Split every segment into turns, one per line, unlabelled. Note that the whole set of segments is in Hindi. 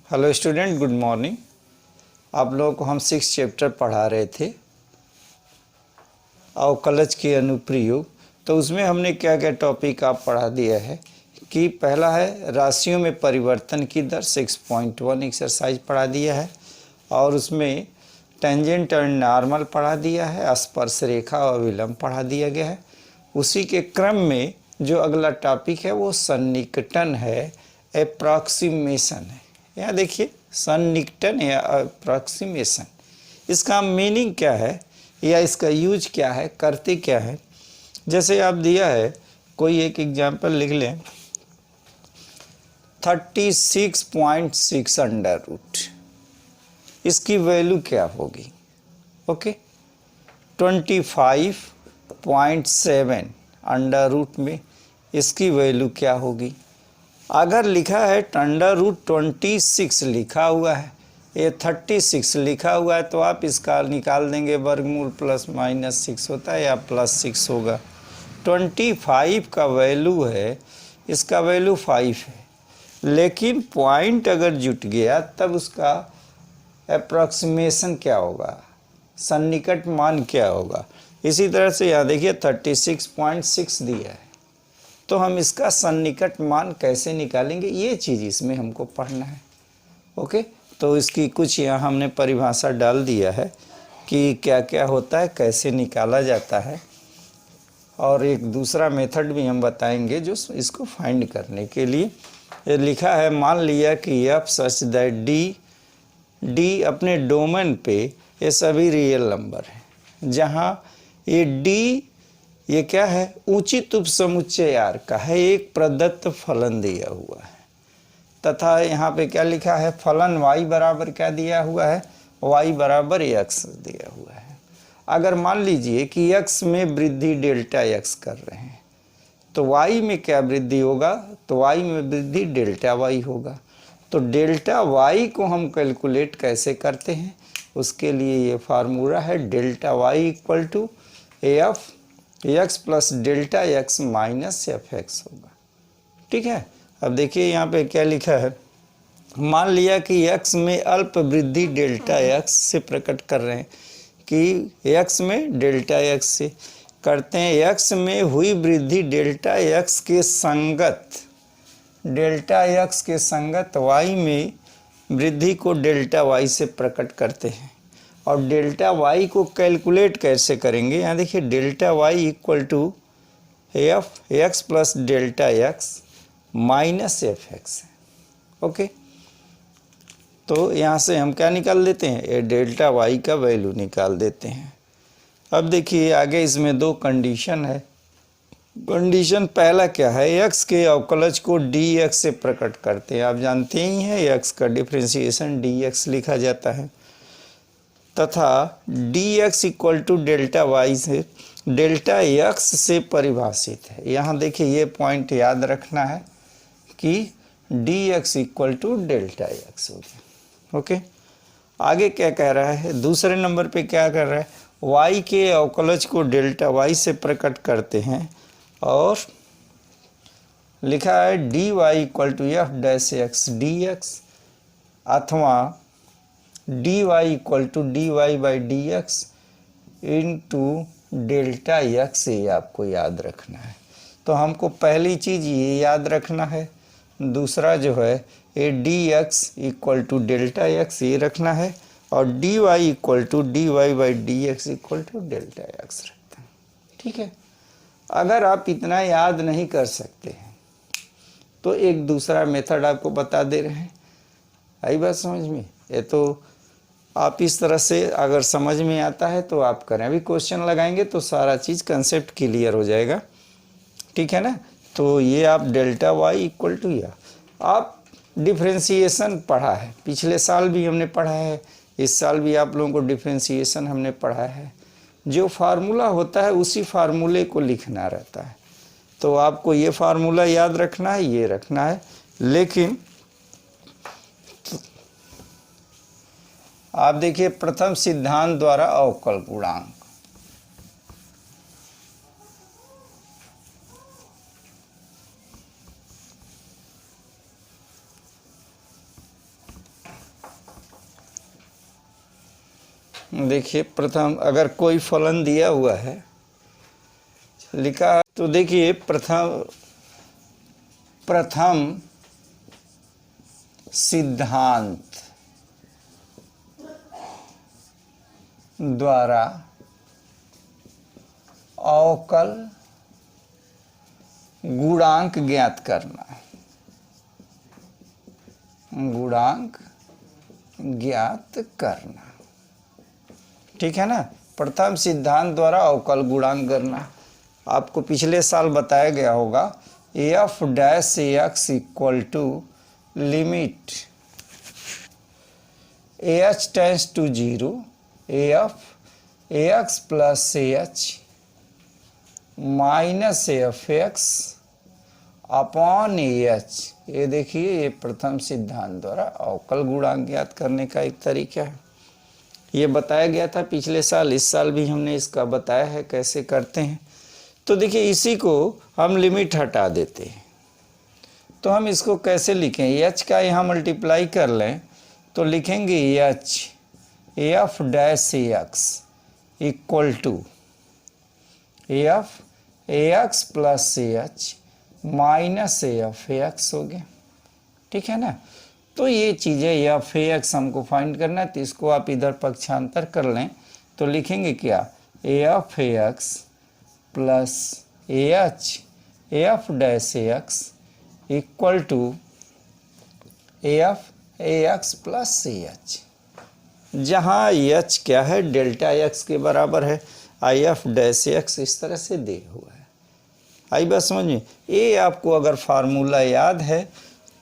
Hello student, good morning. आप लोगों को हम 6 चैप्टर पढ़ा रहे थे अवकलज के अनुप्रयोग। तो उसमें हमने क्या क्या टॉपिक आप पढ़ा दिया है कि पहला है राशियों में परिवर्तन की दर 6.1 एक्सरसाइज पढ़ा दिया है, और उसमें टेंजेंट और नॉर्मल पढ़ा दिया है, स्पर्श रेखा और विलंब पढ़ा दिया गया है। उसी के क्रम में जो अगला टॉपिक है वो सन्निकटन है, अप्रॉक्सीमेशन है। यहाँ देखिए सन्निकटन या अप्रॉक्सीमेशन, इसका मीनिंग क्या है या इसका यूज क्या है, करते क्या है। जैसे आप दिया है कोई एक एग्जाम्पल लिख लें, 36.6 अंडर रूट, इसकी वैल्यू क्या होगी। ओके, 25.7 अंडर रूट में इसकी वैल्यू क्या होगी। अगर लिखा है अंडर रूट 26 लिखा हुआ है, ये 36 लिखा हुआ है, तो आप इसका निकाल देंगे, वर्गमूल प्लस माइनस 6 होता है या प्लस 6 होगा। 25 का वैल्यू है, इसका वैल्यू 5 है, लेकिन पॉइंट अगर जुट गया तब उसका अप्रॉक्सीमेशन क्या होगा, सन्निकट मान क्या होगा। इसी तरह से यहाँ देखिए 36.6 दिया है, तो हम इसका सन्निकट मान कैसे निकालेंगे, ये चीज़ इसमें हमको पढ़ना है। ओके, तो इसकी कुछ यहाँ हमने परिभाषा डाल दिया है कि क्या क्या होता है, कैसे निकाला जाता है, और एक दूसरा मेथड भी हम बताएंगे जो इसको फाइंड करने के लिए। ये लिखा है, मान लिया कि एफ सच दैट डी अपने डोमेन पे ये सभी रियल नंबर हैं, जहाँ ये डी ये क्या है, उचित उपसमुच्चय आर का है, एक प्रदत्त फलन दिया हुआ है, तथा यहाँ पे क्या लिखा है, फलन y बराबर क्या दिया हुआ है, y बराबर x दिया हुआ है। अगर मान लीजिए कि x में वृद्धि डेल्टा x कर रहे हैं, तो y में क्या वृद्धि होगा, तो y में वृद्धि डेल्टा y होगा। तो डेल्टा y को हम कैलकुलेट कैसे करते हैं, उसके लिए ये फार्मूला है, delta y equal to F x plus delta X minus F X होगा। ठीक है, अब देखिए यहाँ पे क्या लिखा है, मान लिया कि x में अल्प वृद्धि डेल्टा x से प्रकट कर रहे हैं, कि x में डेल्टा x से करते हैं, x में हुई वृद्धि डेल्टा x के संगत, डेल्टा x के संगत y में वृद्धि को डेल्टा y से प्रकट करते हैं। और डेल्टा y को कैलकुलेट कैसे करेंगे, यहाँ देखिए delta y equal to F x plus delta X minus F X है। ओके, तो यहाँ से हम क्या निकाल देते हैं, ये डेल्टा y का वैल्यू निकाल देते हैं। अब देखिए आगे इसमें दो कंडीशन है। कंडीशन पहला क्या है, x के अवकलज को dx से प्रकट करते हैं। आप जानते ही हैं x का डिफ्रेंसिएशन dx लिखा जाता है, तथा dx equal to delta y से डेल्टा x से परिभाषित है। यहाँ देखिए ये पॉइंट याद रखना है कि dx equal to delta x हो गया। ओके, आगे क्या कह रहा है, दूसरे नंबर पे क्या कर रहा है, y के अवकलज को डेल्टा y से प्रकट करते हैं, और लिखा है dy equal to f dash x d x, अथवा dy equal to d y by d x into delta x, ये आपको याद रखना है। तो हमको पहली चीज़ ये याद रखना है, दूसरा जो है ये d x equal to delta x ये रखना है, और d y equal to d y by d x equal to delta x रखते हैं। ठीक है, अगर आप इतना याद नहीं कर सकते हैं तो एक दूसरा मेथड आपको बता दे रहे हैं। आई बात समझ में, ये तो आप इस तरह से अगर समझ में आता है तो आप करें, अभी क्वेश्चन लगाएंगे तो सारा चीज़ कंसेप्ट क्लियर हो जाएगा। ठीक है ना, तो ये आप डेल्टा वाई इक्वल टू, या आप डिफ्रेंसिएशन पढ़ा है, पिछले साल भी हमने पढ़ा है, इस साल भी आप लोगों को डिफ्रेंसिएशन हमने पढ़ा है। जो फार्मूला होता है उसी फार्मूले को लिखना रहता है, तो आपको ये फार्मूला याद रखना है, ये रखना है। लेकिन आप देखिए प्रथम सिद्धांत द्वारा अवकल गुणांक, देखिए प्रथम अगर कोई फलन दिया हुआ है लिखा है, तो देखिए प्रथम सिद्धांत द्वारा अवकल गुणांक ज्ञात करना, गुणांक ज्ञात करना, ठीक है ना। प्रथम सिद्धांत द्वारा अवकल गुणांक करना आपको पिछले साल बताया गया होगा। F dash x equal to limit h tends to 0 f x plus h minus F x upon h. ये देखिए ये प्रथम सिद्धांत द्वारा अवकल गुणांक ज्ञात करने का एक तरीका है। ये बताया गया था पिछले साल, इस साल भी हमने इसका बताया है कैसे करते हैं। तो देखिए इसी को हम लिमिट हटा देते हैं, तो हम इसको कैसे लिखें, एच का यहाँ मल्टीप्लाई कर लें तो लिखेंगे h f dash x equal to F x plus h minus F x हो गया, ठीक है ना। तो ये चीज़ें एफ एक्स हमको फाइंड करना है, तो इसको आप इधर पक्षांतर कर लें तो लिखेंगे क्या, f x plus h f dash x equal to F x plus h, जहाँ एच क्या है डेल्टा एक्स के बराबर है, आई एफ डैश एक्स इस तरह से दे हुआ है। आई बात समझ में। ये आपको अगर फार्मूला याद है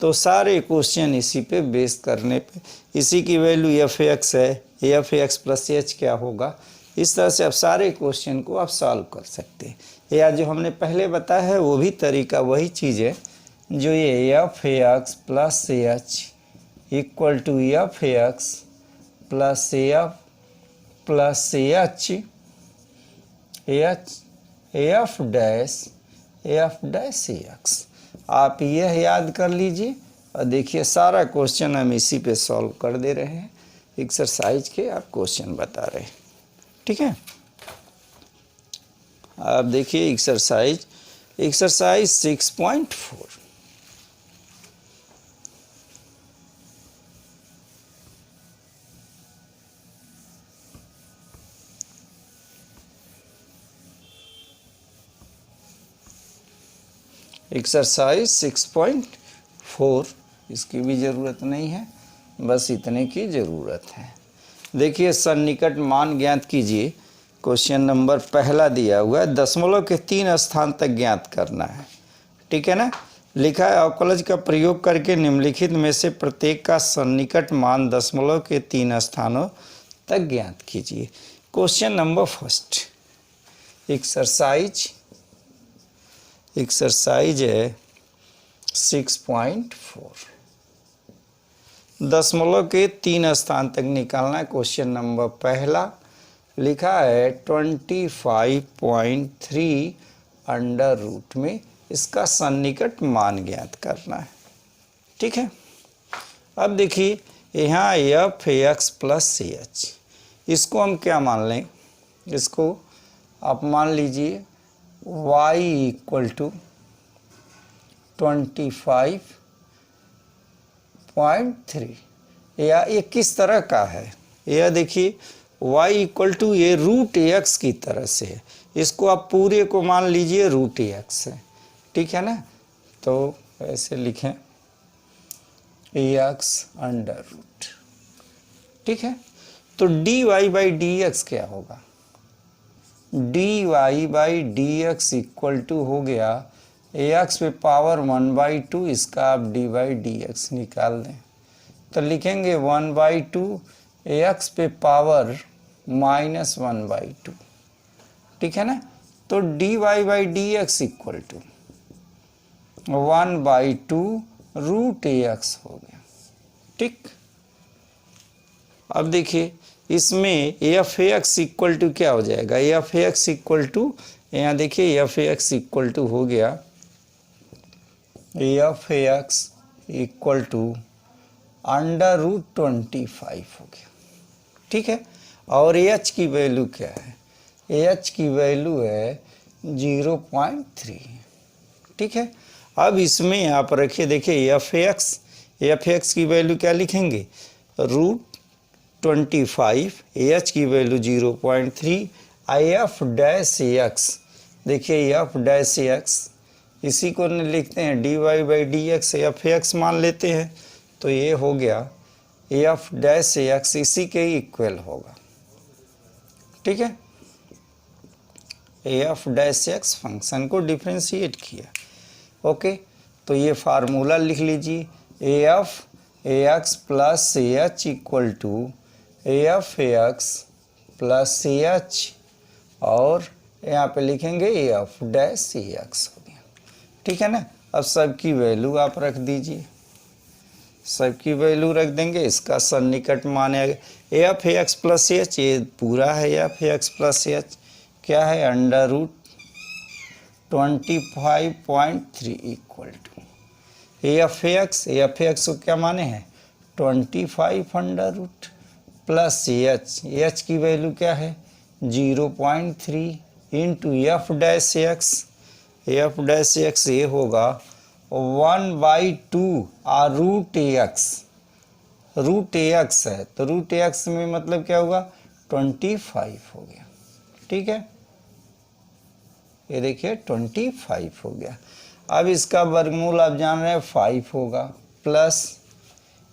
तो सारे क्वेश्चन इसी पे बेस करने पे, इसी की वैल्यू एफ एक्स है, एफ एक्स प्लस एच क्या होगा, इस तरह से आप सारे क्वेश्चन को आप सॉल्व कर सकते हैं। या जो हमने पहले बताया है वो भी तरीका वही चीज़ है, जो ये f x plus h equal to F x plus h f dash x, आप यह याद कर लीजिए। और देखिए सारा क्वेश्चन हम इसी पे सॉल्व कर दे रहे हैं, एक्सरसाइज के आप क्वेश्चन बता रहे हैं, ठीक है। आप देखिए एक्सरसाइज 6.4, एक्सरसाइज 6.4, इसकी भी ज़रूरत नहीं है, बस इतने की ज़रूरत है। देखिए सन्निकट मान ज्ञात कीजिए। क्वेश्चन नंबर पहला दिया हुआ है, दशमलव के 3 स्थान तक ज्ञात करना है, ठीक है ना। लिखा है अवकलज का प्रयोग करके निम्नलिखित में से प्रत्येक का सन्निकट मान दशमलव के 3 स्थानों तक ज्ञात कीजिए। क्वेश्चन नंबर फर्स्ट, एक्सरसाइज है 6.4, दशमलव के 3 स्थान तक निकालना है। क्वेश्चन नंबर पहला लिखा है 25.3 अंडर रूट में इसका सन्निकट मान ज्ञात करना है, ठीक है। अब देखिए यहाँ एफ एक्स प्लस एच, इसको हम क्या मान लें, इसको आप मान लीजिए y इक्वल टू 25.3, या ये किस तरह का है, यह देखिए y इक्वल टू ये रूट एक्स की तरह से है, इसको आप पूरे को मान लीजिए रूट एक्स है, ठीक है ना। तो ऐसे लिखें एक्स अंडर रूट, ठीक है। तो d y by d x क्या होगा, d y by d x equal to हो गया एक्स पे पावर 1/2, इसका आप डी बाई डी एक्स निकाल दें तो लिखेंगे 1/2 एक्स पे पावर -1/2, ठीक है ना। तो d y by d x equal to 1/2 root x हो गया, ठीक। अब देखिए इसमें एफ एक्स इक्वल टू क्या हो जाएगा, एफ एक्स इक्वल टू, यहाँ देखिए एफ एक्स इक्वल टू हो गया f x equal to under root 25 हो गया, ठीक है। और एच की वैल्यू क्या है, एच की वैल्यू है 0.3। ठीक है, अब इसमें आप रखिए, देखिए एफ एक्स की वैल्यू क्या लिखेंगे, √25, एच की वैल्यू 0.3, एफ डैश एक्स, देखिए एफ डैश एक्स इसी को लिखते हैं dy/dx, एफ एक्स मान लेते हैं, तो ये हो गया एफ डैश एक्स इसी के इक्वल होगा। ठीक है, एफ डैश एक्स फंक्शन को डिफ्रेंशिएट किया। ओके, तो ये फार्मूला लिख लीजिए, f x plus h equal to F x plus h, और यहाँ पे लिखेंगे एफ डैश एक्स हो गया। ठीक है ना, अब सबकी वैल्यू आप रख दीजिए, सबकी वैल्यू रख देंगे, इसका सन्निकट मान है एफ एक्स प्लस एच, ये पूरा है एफ एक्स प्लस एच क्या है, √25.3 इक्वल टू एफ एक्स को क्या माने हैं 25 प्लस एच की वैल्यू क्या है 0.3 इंटू एफ डैश एक्स ये होगा 1/2 √x है, तो √x में मतलब क्या होगा 25 हो गया। ठीक है, ये देखिए 25 हो गया। अब इसका वर्गमूल आप जान रहे हैं 5 होगा, प्लस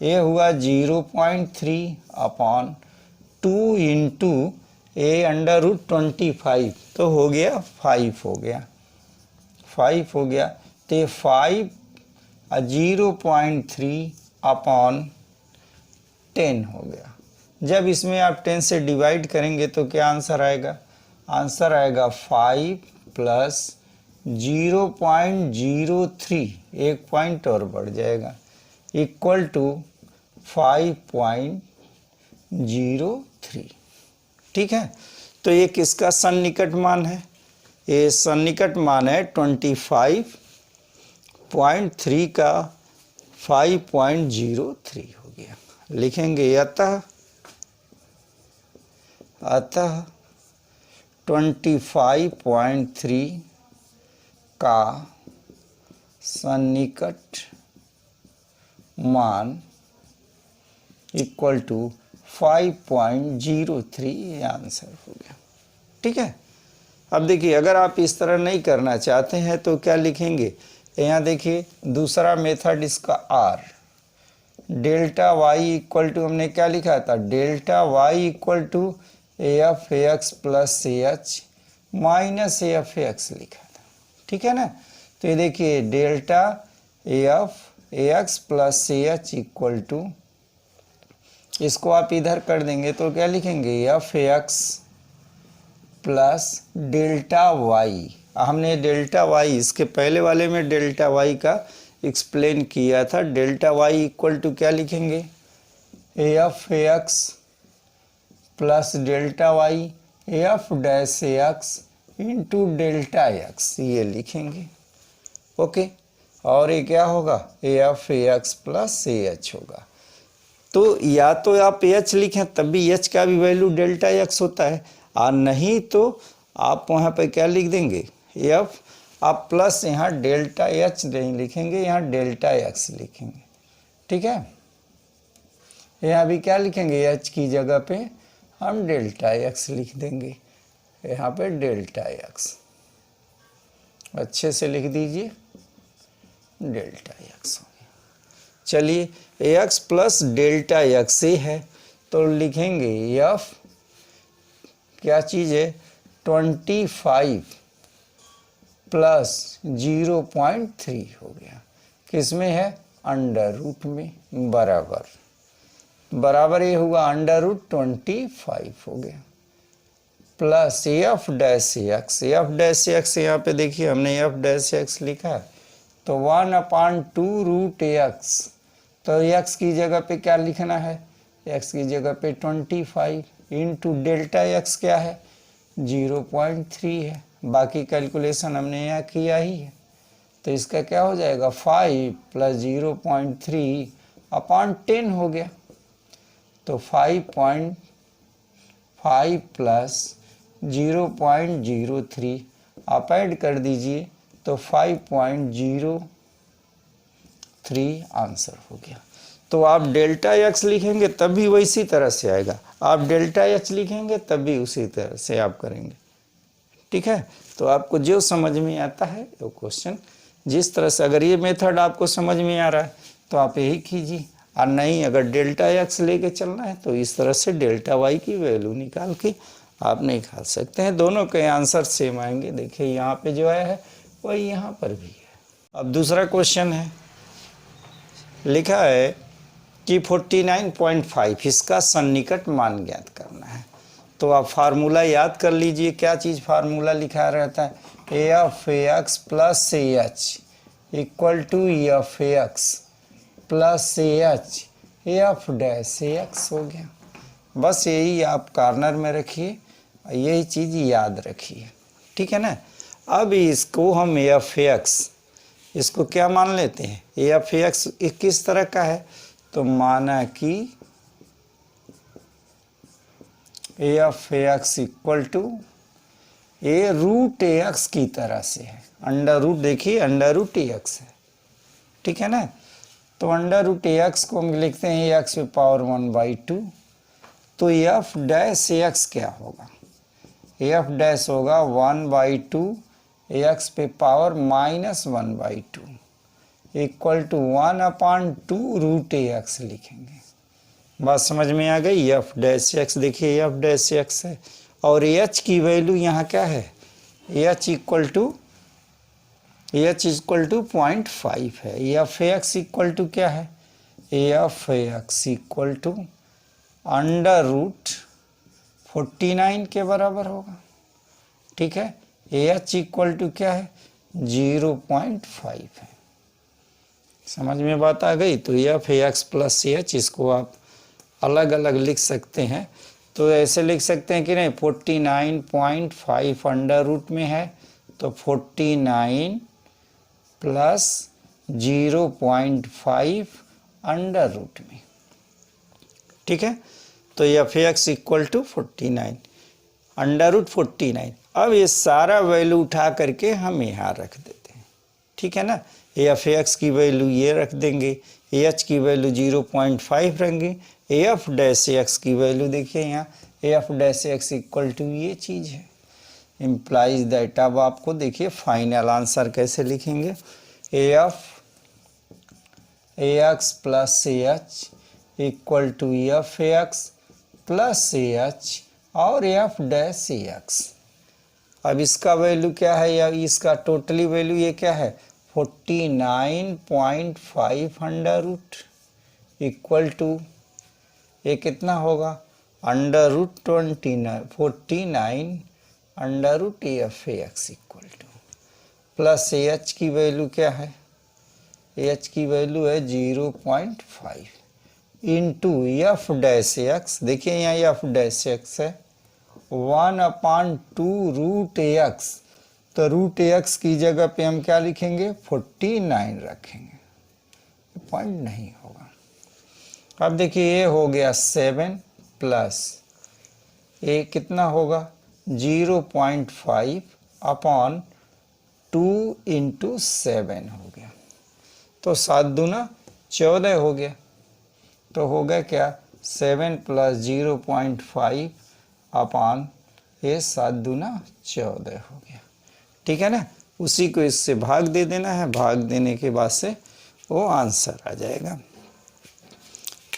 ये हुआ 0.3/2 इंटू ए √25, तो हो गया 5 हो गया, 5 हो गया, तो 5 0.3/10 हो गया। जब इसमें आप 10 से डिवाइड करेंगे तो क्या आंसर आएगा, आंसर आएगा 5 प्लस 0.03, एक पॉइंट और बढ़ जाएगा, इक्वल टू 5.03। ठीक है, तो ये किसका सन्निकट मान है, ये सन्निकट मान है 25.3 का 5.03 हो गया। लिखेंगे अतः 25.3 का सन्निकट मान इक्वल टू 5.03, आंसर हो गया। ठीक है, अब देखिए अगर आप इस तरह नहीं करना चाहते हैं तो क्या लिखेंगे, यहाँ देखिए दूसरा मेथड इसका or, delta y equal to हमने क्या लिखा था, delta y equal to F x plus h minus F x लिखा था। ठीक है ना, तो ये देखिए delta f x plus h equal to, इसको आप इधर कर देंगे तो क्या लिखेंगे f x plus delta y, हमने डेल्टा वाई इसके पहले वाले में डेल्टा वाई का एक्सप्लेन किया था, डेल्टा वाई इक्वल टू क्या लिखेंगे f x plus delta y f dash x into delta x, ये लिखेंगे। ओके, और ये क्या होगा एफ एक्स प्लस एच होगा। तो या तो आप एच लिखें तब भी एच का भी वैल्यू डेल्टा एक्स होता है, और नहीं तो आप वहाँ पे क्या लिख देंगे एफ, आप प्लस यहाँ डेल्टा एच नहीं लिखेंगे, यहाँ डेल्टा एक्स लिखेंगे। ठीक है, यहाँ भी क्या लिखेंगे एच की जगह पे हम डेल्टा एक्स लिख देंगे, यहाँ पे डेल्टा एक्स अच्छे से लिख दीजिए, डेल्टा एक्स हो गया। चलिए एक्स प्लस डेल्टा एक्स है, तो लिखेंगे एफ क्या चीज़ है 25 प्लस 0.3 हो गया, किसमें है अंडर रूट में, बराबर ये हुआ √25 हो गया, प्लस एफ डैश एक्स, यहाँ पे देखिए हमने एफ डैश एक्स लिखा है, तो 1/2 √x, तो x की जगह पे क्या लिखना है, x की जगह पे 25 इंटू डेल्टा एक्स क्या है 0.3 है, बाकी कैलकुलेशन हमने यहाँ किया ही है, तो इसका क्या हो जाएगा 5 प्लस 0.3/10 हो गया, तो 5 प्लस 0.03 आप ऐड कर दीजिए तो 5.03 आंसर हो गया। तो आप डेल्टा एक्स लिखेंगे तब भी वैसी तरह से आएगा, आप डेल्टा एच लिखेंगे तब भी उसी तरह से आप करेंगे। ठीक है, तो आपको जो समझ में आता है वो क्वेश्चन जिस तरह से, अगर ये मेथड आपको समझ में आ रहा है तो आप यही कीजिए, और नहीं अगर डेल्टा एक्स लेके चलना है तो इस तरह से डेल्टा वाई की वैल्यू निकाल के आप निकाल सकते हैं। दोनों के आंसर सेम आएंगे। देखिए यहाँ पे जो आया है वही यहाँ पर भी है। अब दूसरा क्वेश्चन है, लिखा है कि 49.5 इसका सन्निकट मान ज्ञात करना है। तो आप फार्मूला याद कर लीजिए, क्या चीज़ फार्मूला लिखा रहता है, A of A X plus A H equal to E of A X plus A H A of dash A X हो गया। बस यही आप कॉर्नर में रखिए, यही चीज़ याद रखिए। ठीक है ना। अब इसको हम ए ऑफ ए एक्स, इसको क्या मान लेते हैं, ए ऑफ ए एक्स किस तरह का है, तो माना कि A of A X equal to A root A X की तरह से है। अंडर रूट, देखिए अंडर रूट ए एक्स है। ठीक है ना। तो अंडर रूट ए एक्स को हम लिखते हैं ए एक्स पे पावर 1/2। तो एफ डैश ए एक्स क्या होगा, एफ डैश होगा 1/2 ए एक्स पे power -1/2 equal to 1/2 root A x लिखेंगे। बात समझ में आ गई। एफ डैश एक्स, देखिए एफ डैश एक्स है और एच की वैल्यू यहाँ क्या है, एच इक्वल टू 0.5 है। एफ एक्स इक्वल टू क्या है, f x equal to under root 49 के बराबर होगा। ठीक है। एच इक्वल टू क्या है, 0.5 है। समझ में बात आ गई। तो एफ एक्स प्लस एच, इसको आप अलग अलग लिख सकते हैं। तो ऐसे लिख सकते हैं कि नहीं, 49.5 अंडर रूट में है तो 49 प्लस 0.5 अंडर रूट में। ठीक है। तो f x equal to 49 under root 49। अब ये सारा वैल्यू उठा करके हम यहाँ रख देते हैं। ठीक है ना। एफ एक्स की वैल्यू ये रख देंगे, एच की वैल्यू 0.5 रखेंगे, एफ डैश एक्स की वैल्यू देखिए यहाँ f dash x equal to ये चीज़ है, इम्प्लाइज दैट। अब आपको देखिए फाइनल आंसर कैसे लिखेंगे, f x plus h equal to F x plus h और एफ डैश एक्स। अब इसका वैल्यू क्या है, या इसका टोटली वैल्यू ये क्या है, 49.5 अंडर रूट इक्वल टू ये कितना होगा, under root 49 under root f x equal to plus h की वैल्यू क्या है, एच की वैल्यू है 0.5 इंटू एफ डैश एक्स। देखिए यहाँ एफ डैश एक्स है 1/2 रूट एक्स। तो रूट एक्स की जगह पे हम क्या लिखेंगे, 49 रखेंगे, पॉइंट नहीं होगा। अब देखिए ये हो गया 7 प्लस ये कितना होगा 0.5 अपॉन 2 इंटू 7 हो गया। तो 7 दूना 14 हो गया। तो हो गया क्या 7 प्लस 0.5 अपॉन ये 7 दूना 14 हो गया। ठीक है ना। उसी को इससे भाग दे देना है, भाग देने के बाद से वो आंसर आ जाएगा।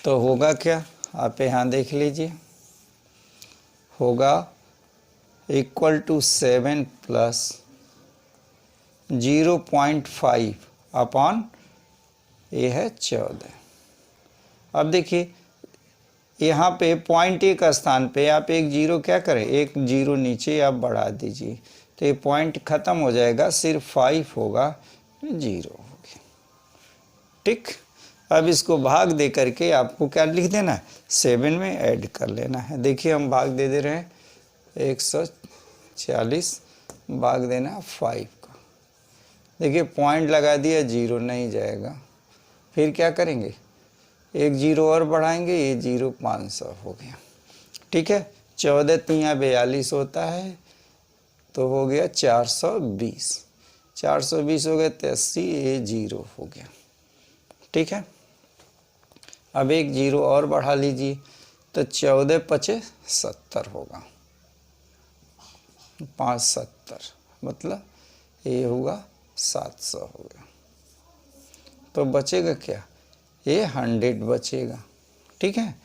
तो होगा क्या, आप यहाँ देख लीजिए, होगा इक्वल टू 7 प्लस 0.5 अपॉन ये है 14। अब देखिए यहाँ पे पॉइंट एक स्थान पे आप एक जीरो क्या करें, एक जीरो नीचे आप बढ़ा दीजिए तो ये पॉइंट ख़त्म हो जाएगा, सिर्फ 5 होगा, 0 हो गया। ठीक। अब इसको भाग दे करके आपको क्या लिख देना है, 7 में ऐड कर लेना है। देखिए हम भाग दे दे रहे हैं 140 भाग देना 5 का। देखिए पॉइंट लगा दिया, 0 नहीं जाएगा। फिर क्या करेंगे, एक जीरो और बढ़ाएंगे, ये 0 500 हो गया। ठीक है। 14 तियाँ 42 होता है, तो हो गया 420। 420 हो गया तो 80, ये 0 हो गया। ठीक है, अब एक 0 और बढ़ा लीजिए, तो 14 पचे 70 होगा, 5 70, मतलब ये होगा 700 होगा। तो बचेगा क्या, ये 100 बचेगा। ठीक है,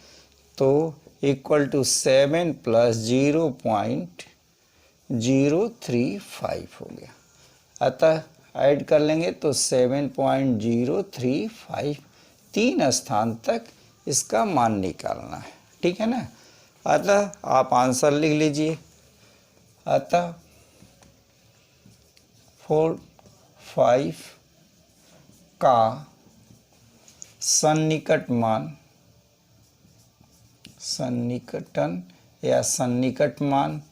तो इक्वल टू 7 प्लस 0.035 हो गया। अतः ऐड कर लेंगे तो 7.035, 3 स्थान तक इसका मान निकालना है। ठीक है ना, अतः आप आंसर लिख लीजिए। अतः 4 5 का सन्निकट मान, सन्निकटन या सन्निकट मान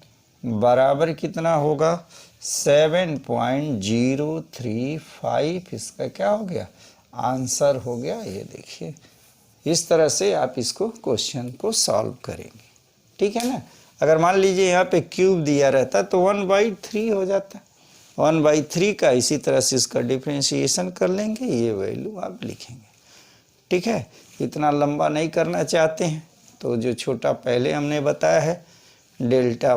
बराबर कितना होगा, 7.035। इसका क्या हो गया, आंसर हो गया। ये देखिए, इस तरह से आप इसको क्वेश्चन को सॉल्व करेंगे। ठीक है ना, अगर मान लीजिए यहाँ पे क्यूब दिया रहता तो 1/3 हो जाता, 1/3 का इसी तरह से इसका डिफ्रेंशिएशन कर लेंगे, ये वैल्यू आप लिखेंगे। ठीक है, इतना लंबा नहीं करना चाहते हैं तो जो छोटा पहले हमने बताया है, डेल्टा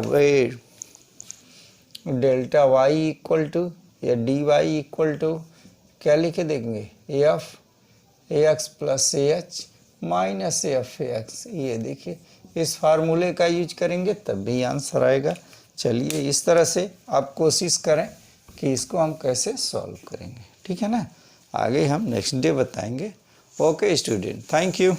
वाई इक्वल टू या डी वाई इक्वल टू क्या लिखे देंगे, F x plus h minus F x. ये देखिए, इस फार्मूले का यूज करेंगे तब भी आंसर आएगा। चलिए, इस तरह से आप कोशिश करें कि इसको हम कैसे सॉल्व करेंगे। ठीक है ना, आगे हम नेक्स्ट डे बताएंगे। Okay student, thank you.